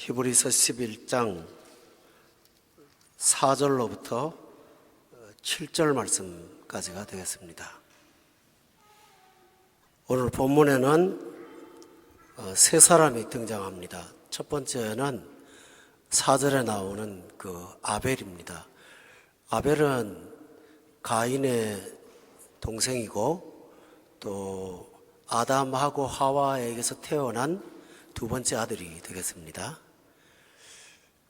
히브리서 11장 4절로부터 7절 말씀까지가 되겠습니다. 오늘 본문에는 세 사람이 등장합니다. 첫 번째는 4절에 나오는 그 아벨입니다. 아벨은 가인의 동생이고 또 아담하고 하와에게서 태어난 두 번째 아들이 되겠습니다.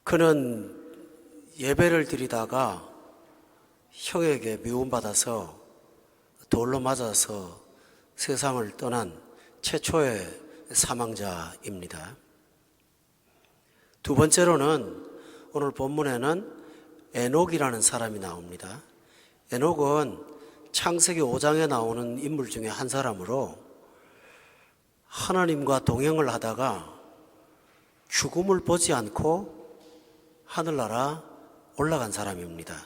그는 예배를 드리다가 형에게 미움받아서 돌로 맞아서 세상을 떠난 최초의 사망자입니다. 두 번째로는 오늘 본문에는 에녹이라는 사람이 나옵니다. 에녹은 창세기 5장에 나오는 인물 중에 한 사람으로 하나님과 동행을 하다가 죽음을 보지 않고 하늘나라 올라간 사람입니다.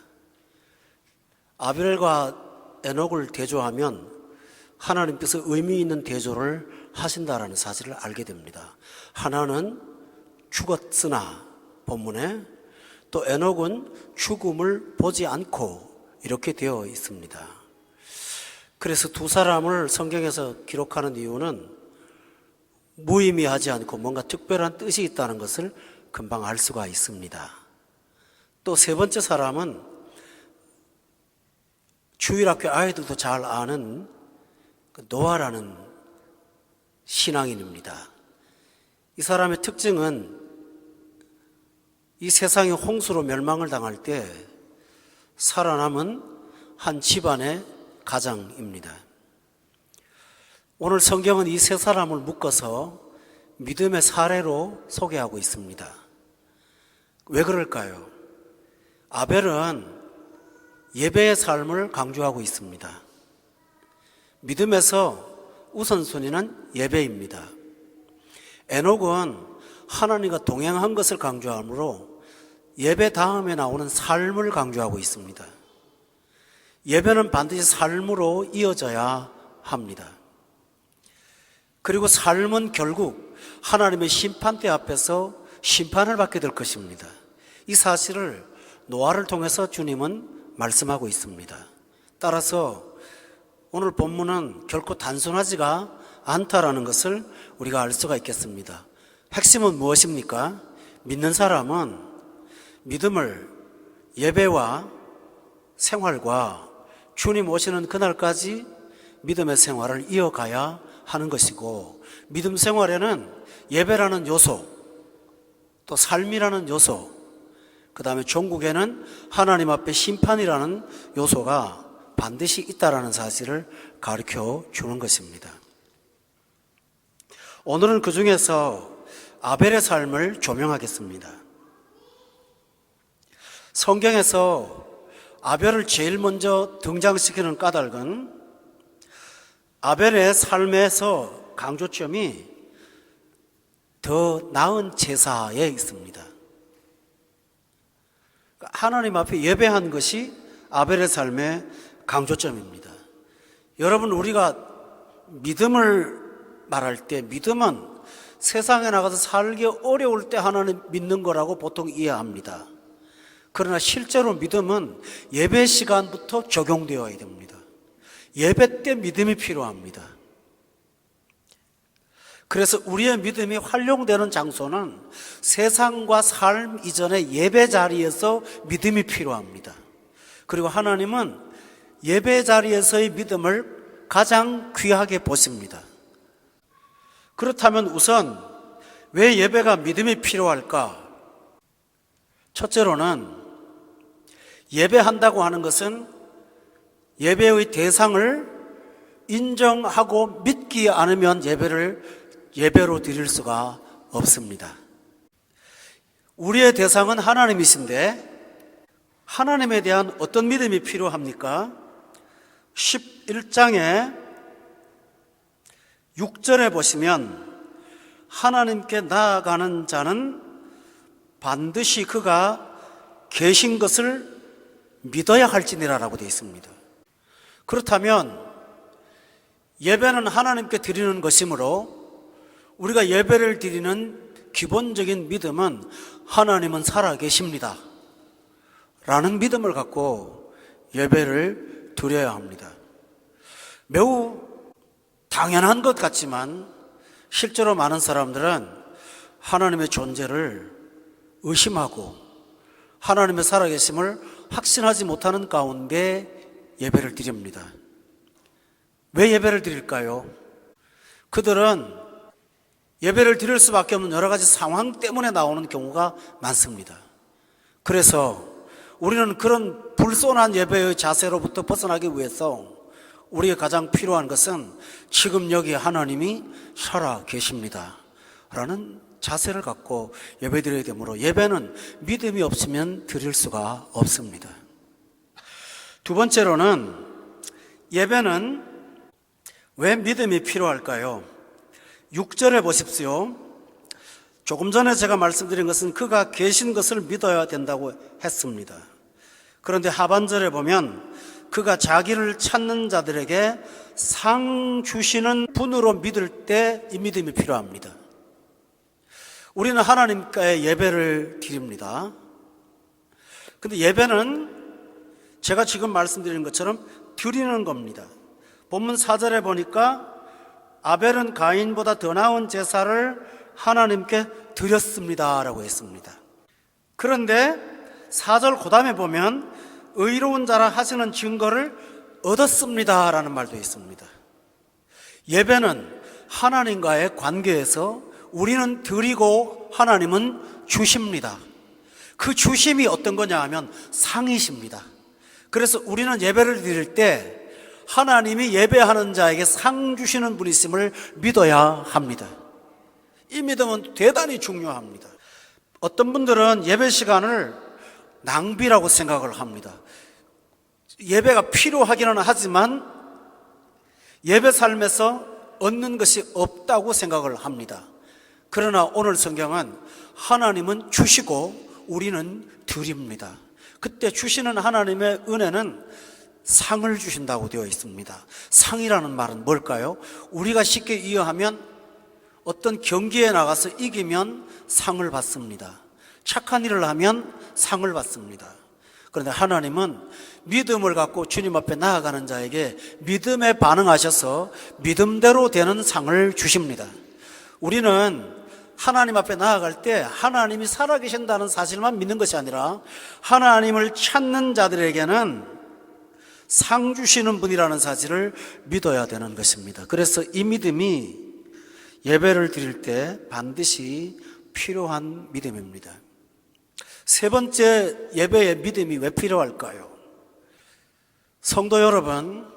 아벨과 에녹을 대조하면 하나님께서 의미 있는 대조를 하신다라는 사실을 알게 됩니다. 하나는 죽었으나 본문에 또 에녹은 죽음을 보지 않고 이렇게 되어 있습니다. 그래서 두 사람을 성경에서 기록하는 이유는 무의미하지 않고 뭔가 특별한 뜻이 있다는 것을 금방 알 수가 있습니다. 또 세 번째 사람은 주일학교 아이들도 잘 아는 노아라는 신앙인입니다. 이 사람의 특징은 이 세상이 홍수로 멸망을 당할 때 살아남은 한 집안의 가장입니다. 오늘 성경은 이 세 사람을 묶어서 믿음의 사례로 소개하고 있습니다. 왜 그럴까요? 아벨은 예배의 삶을 강조하고 있습니다. 믿음에서 우선순위는 예배입니다. 에녹은 하나님과 동행한 것을 강조하므로 예배 다음에 나오는 삶을 강조하고 있습니다. 예배는 반드시 삶으로 이어져야 합니다. 그리고 삶은 결국 하나님의 심판대 앞에서 심판을 받게 될 것입니다. 이 사실을 노아를 통해서 주님은 말씀하고 있습니다. 따라서 오늘 본문은 결코 단순하지가 않다라는 것을 우리가 알 수가 있겠습니다. 핵심은 무엇입니까? 믿는 사람은 믿음을 예배와 생활과 주님 오시는 그날까지 믿음의 생활을 이어가야 하는 것이고, 믿음 생활에는 예배라는 요소, 또 삶이라는 요소, 그 다음에 종국에는 하나님 앞에 심판이라는 요소가 반드시 있다라는 사실을 가르쳐 주는 것입니다. 오늘은 그 중에서 아벨의 삶을 조명하겠습니다. 성경에서 아벨을 제일 먼저 등장시키는 까닭은 아벨의 삶에서 강조점이 더 나은 제사에 있습니다. 하나님 앞에 예배한 것이 아벨의 삶의 강조점입니다. 여러분, 우리가 믿음을 말할 때 믿음은 세상에 나가서 살기 어려울 때 하나님 믿는 거라고 보통 이해합니다. 그러나 실제로 믿음은 예배 시간부터 적용되어야 됩니다. 예배 때 믿음이 필요합니다. 그래서 우리의 믿음이 활용되는 장소는 세상과 삶 이전의 예배 자리에서 믿음이 필요합니다. 그리고 하나님은 예배 자리에서의 믿음을 가장 귀하게 보십니다. 그렇다면 우선 왜 예배가 믿음이 필요할까? 첫째로는 예배한다고 하는 것은 예배의 대상을 인정하고 믿기 않으면 예배로 드릴 수가 없습니다. 우리의 대상은 하나님이신데 하나님에 대한 어떤 믿음이 필요합니까? 11장에 6절에 보시면 하나님께 나아가는 자는 반드시 그가 계신 것을 믿어야 할지니라라고 되어 있습니다. 그렇다면 예배는 하나님께 드리는 것이므로 우리가 예배를 드리는 기본적인 믿음은 하나님은 살아계십니다 라는 믿음을 갖고 예배를 드려야 합니다. 매우 당연한 것 같지만 실제로 많은 사람들은 하나님의 존재를 의심하고 하나님의 살아계심을 확신하지 못하는 가운데 예배를 드립니다. 왜 예배를 드릴까요? 그들은 예배를 드릴 수밖에 없는 여러 가지 상황 때문에 나오는 경우가 많습니다. 그래서 우리는 그런 불손한 예배의 자세로부터 벗어나기 위해서 우리에게 가장 필요한 것은 지금 여기 하나님이 살아 계십니다 라는 자세를 갖고 예배 드려야 되므로 예배는 믿음이 없으면 드릴 수가 없습니다. 두 번째로는 예배는 왜 믿음이 필요할까요? 6절에 보십시오. 조금 전에 제가 말씀드린 것은 그가 계신 것을 믿어야 된다고 했습니다. 그런데 하반절에 보면 그가 자기를 찾는 자들에게 상 주시는 분으로 믿을 때 이 믿음이 필요합니다. 우리는 하나님께 예배를 드립니다. 근데 예배는 제가 지금 말씀드린 것처럼 드리는 겁니다. 본문 4절에 보니까 아벨은 가인보다 더 나은 제사를 하나님께 드렸습니다 라고 했습니다. 그런데 4절 그 다음에 보면 의로운 자라 하시는 증거를 얻었습니다 라는 말도 있습니다. 예배는 하나님과의 관계에서 우리는 드리고 하나님은 주십니다. 그 주심이 어떤 거냐 하면 상이십니다. 그래서 우리는 예배를 드릴 때 하나님이 예배하는 자에게 상 주시는 분이심을 믿어야 합니다. 이 믿음은 대단히 중요합니다. 어떤 분들은 예배 시간을 낭비라고 생각을 합니다. 예배가 필요하기는 하지만 예배 삶에서 얻는 것이 없다고 생각을 합니다. 그러나 오늘 성경은 하나님은 주시고 우리는 드립니다. 그때 주시는 하나님의 은혜는 상을 주신다고 되어 있습니다. 상이라는 말은 뭘까요? 우리가 쉽게 이해하면 어떤 경기에 나가서 이기면 상을 받습니다. 착한 일을 하면 상을 받습니다. 그런데 하나님은 믿음을 갖고 주님 앞에 나아가는 자에게 믿음에 반응하셔서 믿음대로 되는 상을 주십니다. 우리는 하나님 앞에 나아갈 때 하나님이 살아계신다는 사실만 믿는 것이 아니라 하나님을 찾는 자들에게는 상 주시는 분이라는 사실을 믿어야 되는 것입니다. 그래서 이 믿음이 예배를 드릴 때 반드시 필요한 믿음입니다. 세 번째, 예배의 믿음이 왜 필요할까요? 성도 여러분,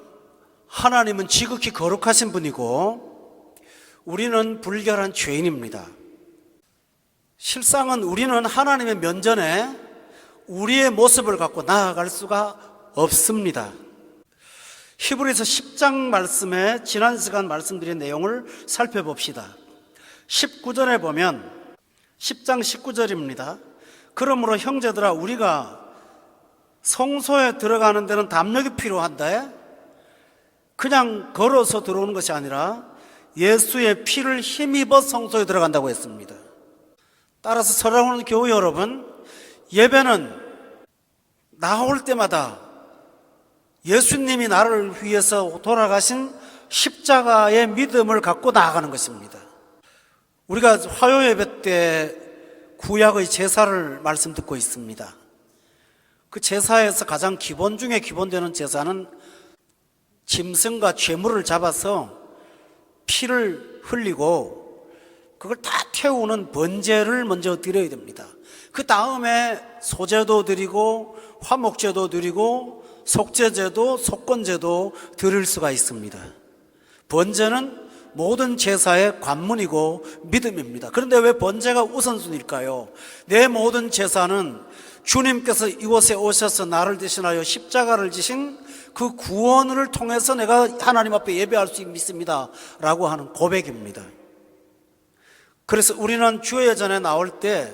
하나님은 지극히 거룩하신 분이고 우리는 불결한 죄인입니다. 실상은 우리는 하나님의 면전에 우리의 모습을 갖고 나아갈 수가 없습니다. 히브리서 10장 말씀에 지난 시간 말씀드린 내용을 살펴봅시다. 19절에 보면 10장 19절입니다. 그러므로 형제들아 우리가 성소에 들어가는 데는 담력이 필요한데 그냥 걸어서 들어오는 것이 아니라 예수의 피를 힘입어 성소에 들어간다고 했습니다. 따라서 사랑하는 교회 여러분, 예배는 나올 때마다 예수님이 나를 위해서 돌아가신 십자가의 믿음을 갖고 나아가는 것입니다. 우리가 화요 예배 때 구약의 제사를 말씀 듣고 있습니다. 그 제사에서 가장 기본 중에 기본되는 제사는 짐승과 죄물을 잡아서 피를 흘리고 그걸 다 태우는 번제를 먼저 드려야 됩니다. 그 다음에 소제도 드리고 화목제도 드리고 속죄제도 속건제도 드릴 수가 있습니다. 번제는 모든 제사의 관문이고 믿음입니다. 그런데 왜 번제가 우선순위일까요? 내 모든 제사는 주님께서 이곳에 오셔서 나를 대신하여 십자가를 지신 그 구원을 통해서 내가 하나님 앞에 예배할 수 있습니다 라고 하는 고백입니다. 그래서 우리는 주의 전에 나올 때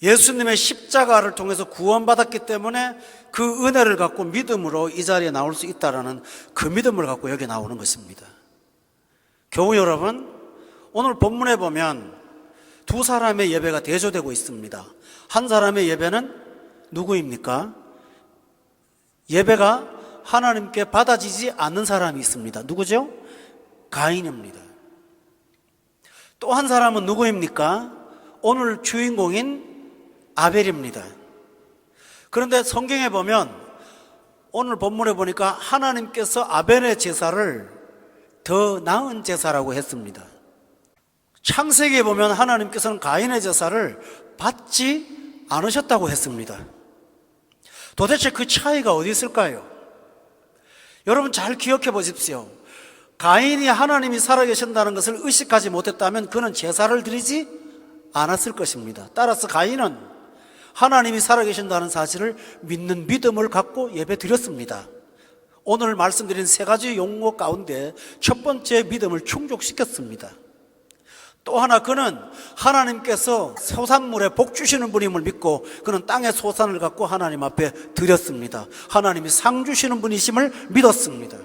예수님의 십자가를 통해서 구원받았기 때문에 그 은혜를 갖고 믿음으로 이 자리에 나올 수 있다는 그 믿음을 갖고 여기 나오는 것입니다. 교우 여러분, 오늘 본문에 보면 두 사람의 예배가 대조되고 있습니다. 한 사람의 예배는 누구입니까? 예배가 하나님께 받아지지 않는 사람이 있습니다. 누구죠? 가인입니다. 또 한 사람은 누구입니까? 오늘 주인공인 아벨입니다. 그런데 성경에 보면 오늘 본문에 보니까 하나님께서 아벨의 제사를 더 나은 제사라고 했습니다. 창세기에 보면 하나님께서는 가인의 제사를 받지 않으셨다고 했습니다. 도대체 그 차이가 어디 있을까요? 여러분 잘 기억해 보십시오. 가인이 하나님이 살아계신다는 것을 의식하지 못했다면 그는 제사를 드리지 않았을 것입니다. 따라서 가인은 하나님이 살아계신다는 사실을 믿는 믿음을 갖고 예배 드렸습니다. 오늘 말씀드린 세 가지 용어 가운데 첫 번째 믿음을 충족시켰습니다. 또 하나, 그는 하나님께서 소산물에 복 주시는 분임을 믿고 그는 땅의 소산을 갖고 하나님 앞에 드렸습니다. 하나님이 상 주시는 분이심을 믿었습니다.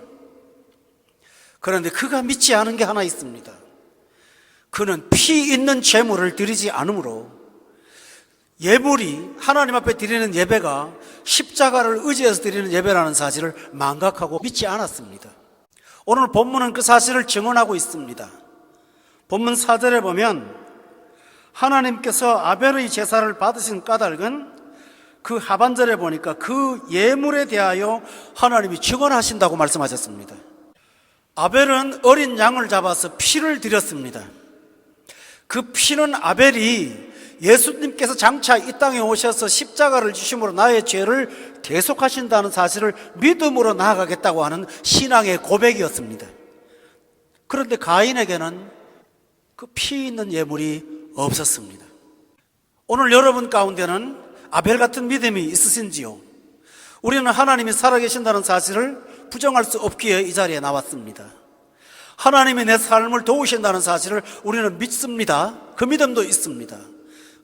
그런데 그가 믿지 않은 게 하나 있습니다. 그는 피 있는 제물을 드리지 않으므로 예물이 하나님 앞에 드리는 예배가 십자가를 의지해서 드리는 예배라는 사실을 망각하고 믿지 않았습니다. 오늘 본문은 그 사실을 증언하고 있습니다. 본문 4절에 보면 하나님께서 아벨의 제사를 받으신 까닭은 그 하반절에 보니까 그 예물에 대하여 하나님이 증언하신다고 말씀하셨습니다. 아벨은 어린 양을 잡아서 피를 드렸습니다. 그 피는 아벨이 예수님께서 장차 이 땅에 오셔서 십자가를 지심으로 나의 죄를 대속하신다는 사실을 믿음으로 나아가겠다고 하는 신앙의 고백이었습니다. 그런데 가인에게는 그 피 있는 예물이 없었습니다. 오늘 여러분 가운데는 아벨 같은 믿음이 있으신지요? 우리는 하나님이 살아계신다는 사실을 부정할 수 없기에 이 자리에 나왔습니다. 하나님이 내 삶을 도우신다는 사실을 우리는 믿습니다. 그 믿음도 있습니다.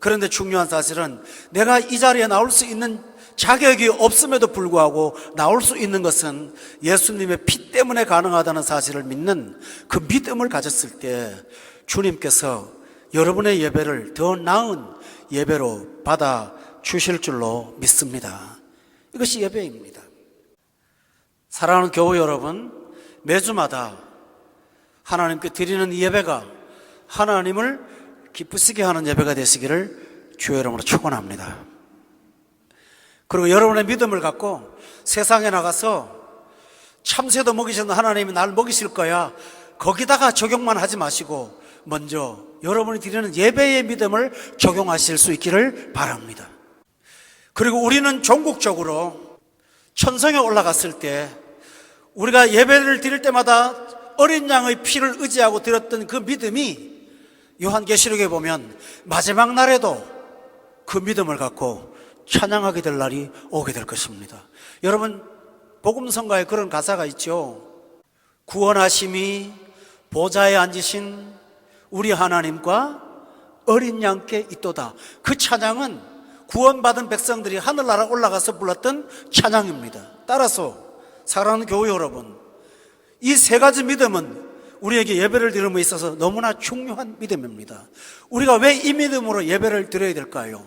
그런데 중요한 사실은 내가 이 자리에 나올 수 있는 자격이 없음에도 불구하고 나올 수 있는 것은 예수님의 피 때문에 가능하다는 사실을 믿는 그 믿음을 가졌을 때 주님께서 여러분의 예배를 더 나은 예배로 받아 주실 줄로 믿습니다. 이것이 예배입니다. 사랑하는 교우 여러분, 매주마다 하나님께 드리는 이 예배가 하나님을 기쁘시게 하는 예배가 되시기를 주의 이름으로 축원합니다. 그리고 여러분의 믿음을 갖고 세상에 나가서 참새도 먹이시는 하나님이 날 먹이실 거야, 거기다가 적용만 하지 마시고 먼저 여러분이 드리는 예배의 믿음을 적용하실 수 있기를 바랍니다. 그리고 우리는 종국적으로 천성에 올라갔을 때 우리가 예배를 드릴 때마다 어린 양의 피를 의지하고 드렸던 그 믿음이 요한계시록에 보면 마지막 날에도 그 믿음을 갖고 찬양하게 될 날이 오게 될 것입니다. 여러분, 복음성가에 그런 가사가 있죠. 구원하심이 보좌에 앉으신 우리 하나님과 어린 양께 있도다. 그 찬양은 구원받은 백성들이 하늘나라 올라가서 불렀던 찬양입니다. 따라서 사랑하는 교회 여러분, 이 세 가지 믿음은 우리에게 예배를 드림에 있어서 너무나 중요한 믿음입니다. 우리가 왜 이 믿음으로 예배를 드려야 될까요?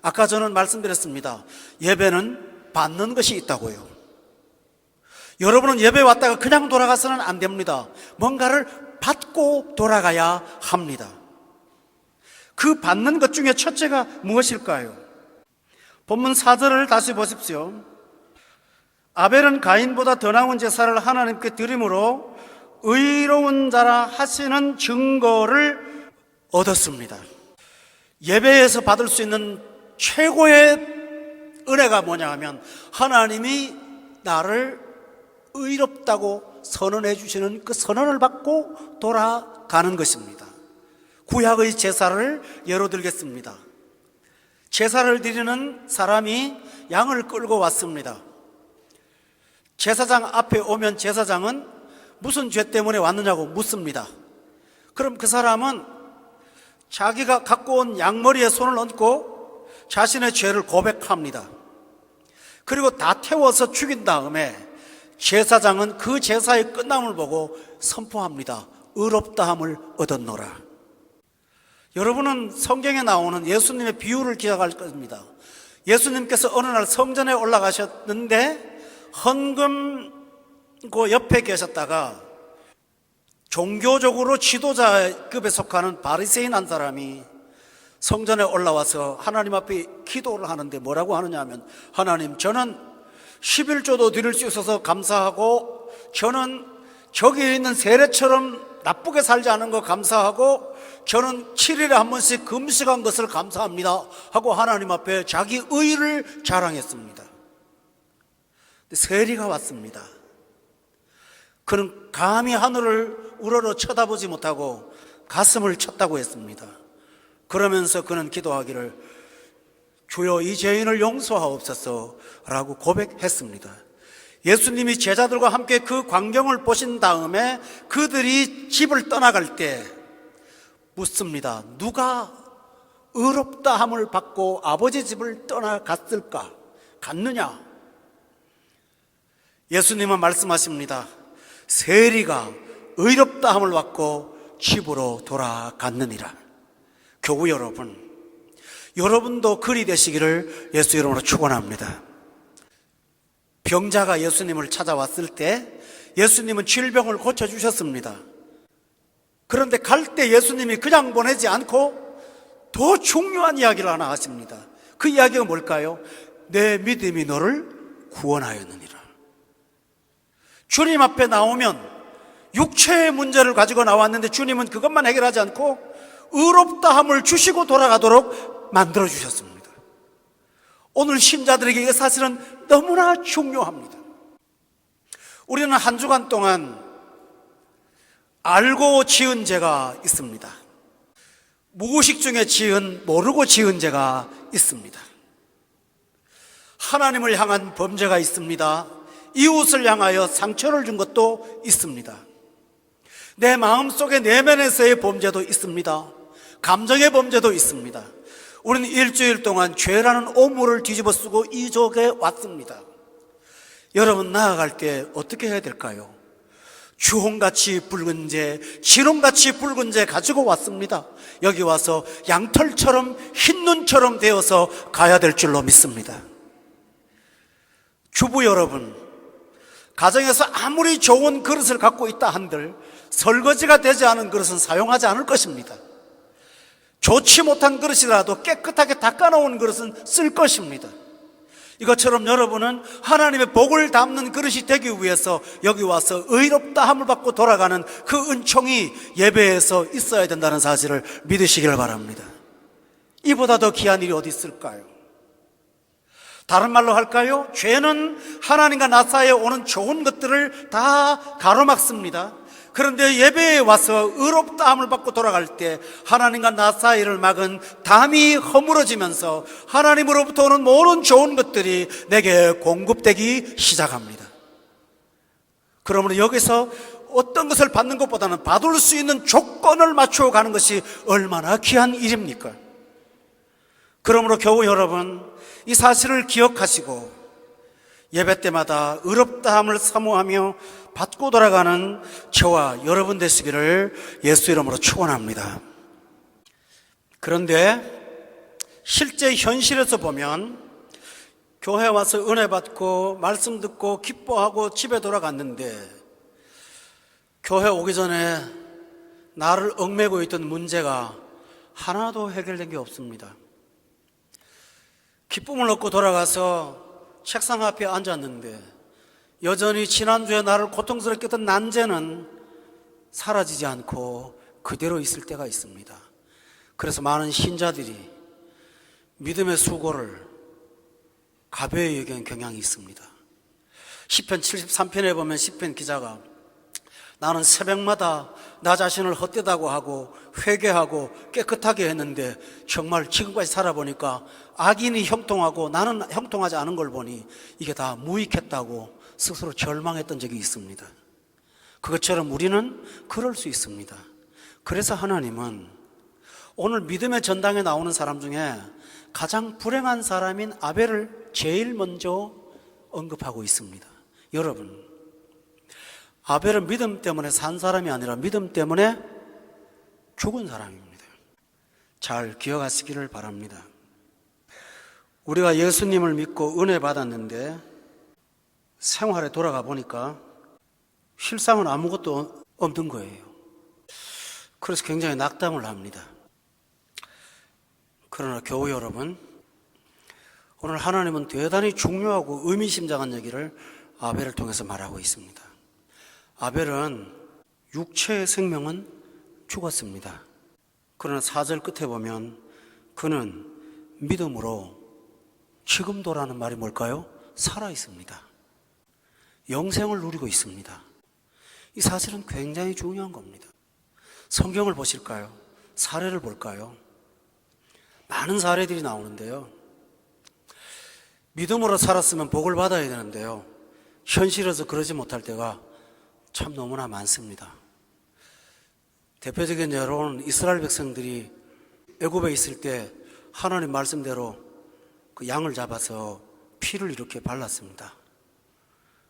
아까 저는 말씀드렸습니다. 예배는 받는 것이 있다고요. 여러분은 예배 왔다가 그냥 돌아가서는 안 됩니다. 뭔가를 받고 돌아가야 합니다. 그 받는 것 중에 첫째가 무엇일까요? 본문 4절을 다시 보십시오. 아벨은 가인보다 더 나은 제사를 하나님께 드림으로 의로운 자라 하시는 증거를 얻었습니다. 예배에서 받을 수 있는 최고의 은혜가 뭐냐 하면 하나님이 나를 의롭다고 선언해 주시는 그 선언을 받고 돌아가는 것입니다. 구약의 제사를 예로 들겠습니다. 제사를 드리는 사람이 양을 끌고 왔습니다. 제사장 앞에 오면 제사장은 무슨 죄 때문에 왔느냐고 묻습니다. 그럼 그 사람은 자기가 갖고 온 양머리에 손을 얹고 자신의 죄를 고백합니다. 그리고 다 태워서 죽인 다음에 제사장은 그 제사의 끝남을 보고 선포합니다. 의롭다함을 얻었노라. 여러분은 성경에 나오는 예수님의 비유를 기억할 겁니다. 예수님께서 어느 날 성전에 올라가셨는데 헌금 그 옆에 계셨다가 종교적으로 지도자급에 속하는 바리새인 한 사람이 성전에 올라와서 하나님 앞에 기도를 하는데 뭐라고 하느냐 하면, 하나님, 저는 11조도 드릴 수 있어서 감사하고, 저는 저기 있는 세례처럼 나쁘게 살지 않은 거 감사하고, 저는 7일에 한 번씩 금식한 것을 감사합니다 하고 하나님 앞에 자기 의를 자랑했습니다. 근데 세리가 왔습니다. 그는 감히 하늘을 우러러 쳐다보지 못하고 가슴을 쳤다고 했습니다. 그러면서 그는 기도하기를, 주여 이 죄인을 용서하옵소서 라고 고백했습니다. 예수님이 제자들과 함께 그 광경을 보신 다음에 그들이 집을 떠나갈 때 묻습니다. 누가 의롭다 함을 받고 아버지 집을 떠나갔을까? 갔느냐? 예수님은 말씀하십니다. 세리가 의롭다 함을 받고 집으로 돌아갔느니라. 교우 여러분, 여러분도 그리 되시기를 예수 이름으로 축원합니다. 병자가 예수님을 찾아왔을 때 예수님은 질병을 고쳐주셨습니다. 그런데 갈 때 예수님이 그냥 보내지 않고 더 중요한 이야기를 하나 하십니다. 그 이야기가 뭘까요? 내 믿음이 너를 구원하였느니라. 주님 앞에 나오면 육체의 문제를 가지고 나왔는데 주님은 그것만 해결하지 않고 의롭다함을 주시고 돌아가도록 만들어주셨습니다. 오늘 신자들에게 이게 사실은 너무나 중요합니다. 우리는 한 주간 동안 알고 지은 죄가 있습니다. 무의식 중에 모르고 지은 죄가 있습니다. 하나님을 향한 범죄가 있습니다. 이웃을 향하여 상처를 준 것도 있습니다. 내 마음속의 내면에서의 범죄도 있습니다. 감정의 범죄도 있습니다. 우리는 일주일 동안 죄라는 오물을 뒤집어 쓰고 이 족에 왔습니다. 여러분, 나아갈 때 어떻게 해야 될까요? 주홍같이 붉은 죄, 지롱같이 붉은 죄 가지고 왔습니다. 여기 와서 양털처럼 흰 눈처럼 되어서 가야 될 줄로 믿습니다. 주부 여러분, 가정에서 아무리 좋은 그릇을 갖고 있다 한들 설거지가 되지 않은 그릇은 사용하지 않을 것입니다. 좋지 못한 그릇이라도 깨끗하게 닦아놓은 그릇은 쓸 것입니다. 이것처럼 여러분은 하나님의 복을 담는 그릇이 되기 위해서 여기 와서 의롭다 함을 받고 돌아가는 그 은총이 예배에서 있어야 된다는 사실을 믿으시기를 바랍니다. 이보다 더 귀한 일이 어디 있을까요? 다른 말로 할까요? 죄는 하나님과 나 사이에 오는 좋은 것들을 다 가로막습니다. 그런데 예배에 와서 의롭다 함을 받고 돌아갈 때 하나님과 나 사이를 막은 담이 허물어지면서 하나님으로부터 오는 모든 좋은 것들이 내게 공급되기 시작합니다. 그러므로 여기서 어떤 것을 받는 것보다는 받을 수 있는 조건을 맞추어 가는 것이 얼마나 귀한 일입니까? 그러므로 교우 여러분, 이 사실을 기억하시고 예배 때마다 의롭다함을 사모하며 받고 돌아가는 저와 여러분 되시기를 예수 이름으로 축원합니다. 그런데 실제 현실에서 보면 교회 와서 은혜 받고 말씀 듣고 기뻐하고 집에 돌아갔는데 교회 오기 전에 나를 얽매고 있던 문제가 하나도 해결된 게 없습니다. 기쁨을 얻고 돌아가서 책상 앞에 앉았는데 여전히 지난주에 나를 고통스럽게 했던 난제는 사라지지 않고 그대로 있을 때가 있습니다. 그래서 많은 신자들이 믿음의 수고를 가벼이 여기는 경향이 있습니다. 시편 73편에 보면 시편 기자가 나는 새벽마다 나 자신을 헛되다고 하고 회개하고 깨끗하게 했는데 정말 지금까지 살아보니까 악인이 형통하고 나는 형통하지 않은 걸 보니 이게 다 무익했다고 스스로 절망했던 적이 있습니다. 그것처럼 우리는 그럴 수 있습니다. 그래서 하나님은 오늘 믿음의 전당에 나오는 사람 중에 가장 불행한 사람인 아벨을 제일 먼저 언급하고 있습니다. 여러분, 아벨은 믿음 때문에 산 사람이 아니라 믿음 때문에 죽은 사람입니다. 잘 기억하시기를 바랍니다. 우리가 예수님을 믿고 은혜 받았는데 생활에 돌아가 보니까 실상은 아무것도 없는 거예요. 그래서 굉장히 낙담을 합니다. 그러나 교우 여러분, 오늘 하나님은 대단히 중요하고 의미심장한 얘기를 아벨을 통해서 말하고 있습니다. 아벨은 육체의 생명은 죽었습니다. 그러나 4절 끝에 보면 그는 믿음으로 지금도라는 말이 뭘까요? 살아 있습니다. 영생을 누리고 있습니다. 이 사실은 굉장히 중요한 겁니다. 성경을 보실까요? 사례를 볼까요? 많은 사례들이 나오는데요. 믿음으로 살았으면 복을 받아야 되는데요. 현실에서 그러지 못할 때가 참 너무나 많습니다. 대표적인 예로는 이스라엘 백성들이 애굽에 있을 때 하나님 말씀대로 그 양을 잡아서 피를 이렇게 발랐습니다.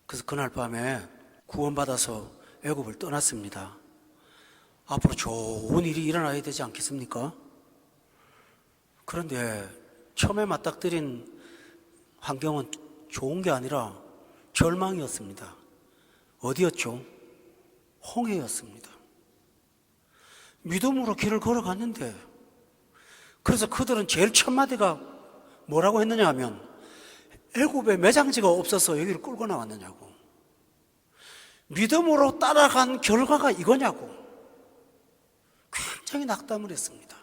그래서 그날 밤에 구원받아서 애굽을 떠났습니다. 앞으로 좋은 일이 일어나야 되지 않겠습니까? 그런데 처음에 맞닥뜨린 환경은 좋은 게 아니라 절망이었습니다. 어디였죠? 홍해였습니다. 믿음으로 길을 걸어갔는데, 그래서 그들은 제일 첫 마디가 뭐라고 했느냐 하면 애굽에 매장지가 없어서 여기를 끌고 나왔느냐고, 믿음으로 따라간 결과가 이거냐고 굉장히 낙담을 했습니다.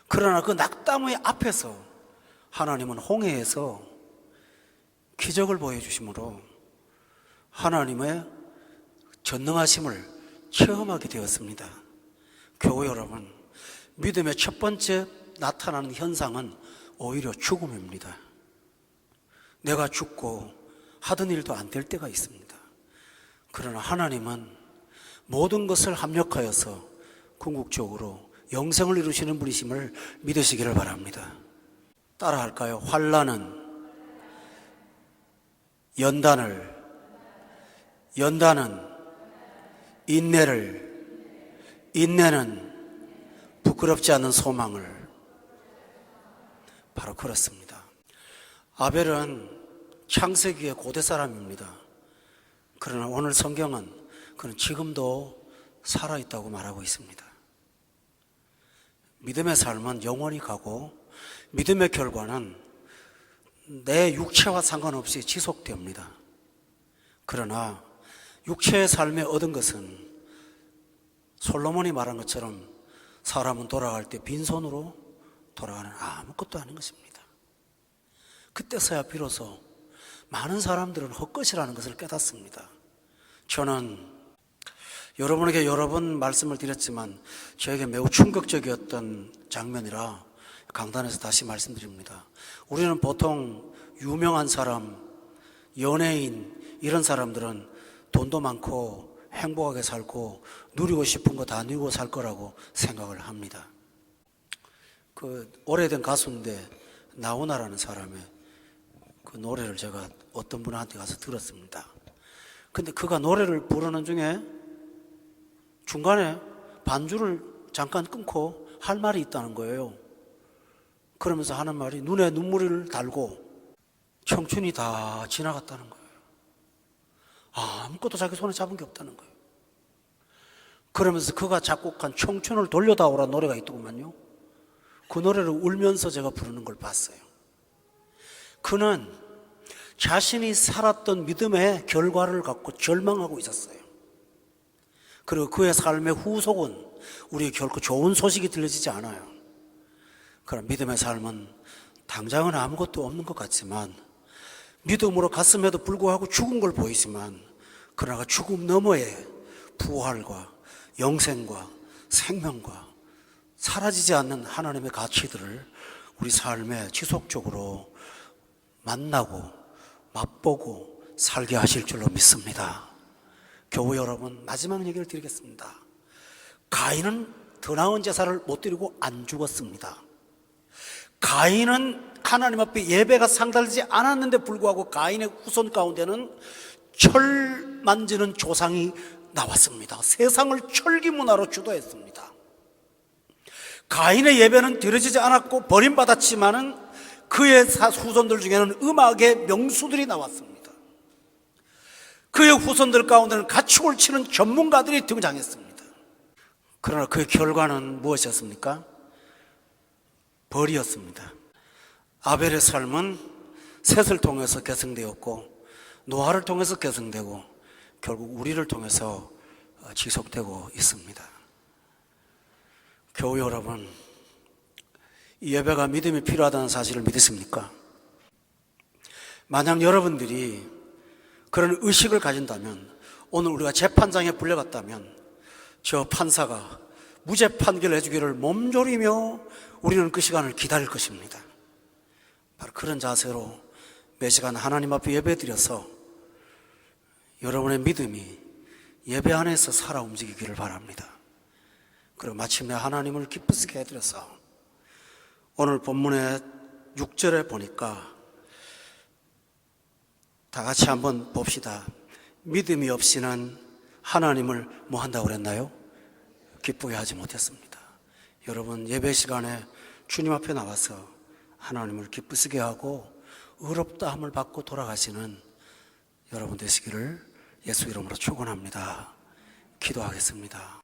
그러나 그 낙담의 앞에서 하나님은 홍해에서 기적을 보여주심으로 하나님의 전능하심을 체험하게 되었습니다. 교우 여러분, 믿음의 첫 번째 나타나는 현상은 오히려 죽음입니다. 내가 죽고 하던 일도 안 될 때가 있습니다. 그러나 하나님은 모든 것을 합력하여서 궁극적으로 영생을 이루시는 분이심을 믿으시기를 바랍니다. 따라할까요? 환난은 연단을, 연단은 인내를, 인내는 부끄럽지 않은 소망을. 바로 그렇습니다. 아벨은 창세기의 고대 사람입니다. 그러나 오늘 성경은 그는 지금도 살아있다고 말하고 있습니다. 믿음의 삶은 영원히 가고 믿음의 결과는 내 육체와 상관없이 지속됩니다. 그러나 육체의 삶에 얻은 것은 솔로몬이 말한 것처럼 사람은 돌아갈 때 빈손으로 돌아가는 아무것도 아닌 것입니다. 그때서야 비로소 많은 사람들은 헛것이라는 것을 깨닫습니다. 저는 여러분에게 여러 번 말씀을 드렸지만 저에게 매우 충격적이었던 장면이라 강단에서 다시 말씀드립니다. 우리는 보통 유명한 사람, 연예인 이런 사람들은 돈도 많고 행복하게 살고 누리고 싶은 거 다 누리고 살 거라고 생각을 합니다. 그 오래된 가수인데 나훈아라는 사람의 그 노래를 제가 어떤 분한테 가서 들었습니다. 근데 그가 노래를 부르는 중에 중간에 반주를 잠깐 끊고 할 말이 있다는 거예요. 그러면서 하는 말이 눈에 눈물을 달고 청춘이 다 지나갔다는 거예요. 아무것도 자기 손에 잡은 게 없다는 거예요. 그러면서 그가 작곡한 청춘을 돌려다오라는 노래가 있더구만요. 그 노래를 울면서 제가 부르는 걸 봤어요. 그는 자신이 살았던 믿음의 결과를 갖고 절망하고 있었어요. 그리고 그의 삶의 후속은 우리에게 결코 좋은 소식이 들려지지 않아요. 그럼 믿음의 삶은 당장은 아무것도 없는 것 같지만 믿음으로 갔음에도 불구하고 죽은 걸 보이지만 그러나 죽음 너머에 부활과 영생과 생명과 사라지지 않는 하나님의 가치들을 우리 삶에 지속적으로 만나고 맛보고 살게 하실 줄로 믿습니다. 교우 여러분, 마지막 얘기를 드리겠습니다. 가인은 더 나은 제사를 못 드리고 안 죽었습니다. 가인은 하나님 앞에 예배가 상달되지 않았는데 불구하고 가인의 후손 가운데는 철 만지는 조상이 나왔습니다. 세상을 철기 문화로 주도했습니다. 가인의 예배는 드려지지 않았고 버림받았지만은 그의 후손들 중에는 음악의 명수들이 나왔습니다. 그의 후손들 가운데는 가축을 치는 전문가들이 등장했습니다. 그러나 그 결과는 무엇이었습니까? 벌이었습니다. 아벨의 삶은 셋을 통해서 계승되었고 노아를 통해서 계승되고 결국 우리를 통해서 지속되고 있습니다. 교우 여러분, 이 예배가 믿음이 필요하다는 사실을 믿으십니까? 만약 여러분들이 그런 의식을 가진다면, 오늘 우리가 재판장에 불려갔다면 저 판사가 무죄 판결을 해주기를 몸조리며 우리는 그 시간을 기다릴 것입니다. 바로 그런 자세로 매 시간 하나님 앞에 예배드려서 여러분의 믿음이 예배 안에서 살아 움직이기를 바랍니다. 그리고 마침내 하나님을 기쁘시게 해드려서 오늘 본문의 6절에 보니까 다 같이 한번 봅시다. 믿음이 없이는 하나님을 뭐 한다고 그랬나요? 기쁘게 하지 못했습니다. 여러분, 예배 시간에 주님 앞에 나가서 하나님을 기쁘시게 하고 의롭다함을 받고 돌아가시는 여러분 되시기를 예수 이름으로 축원합니다. 기도하겠습니다.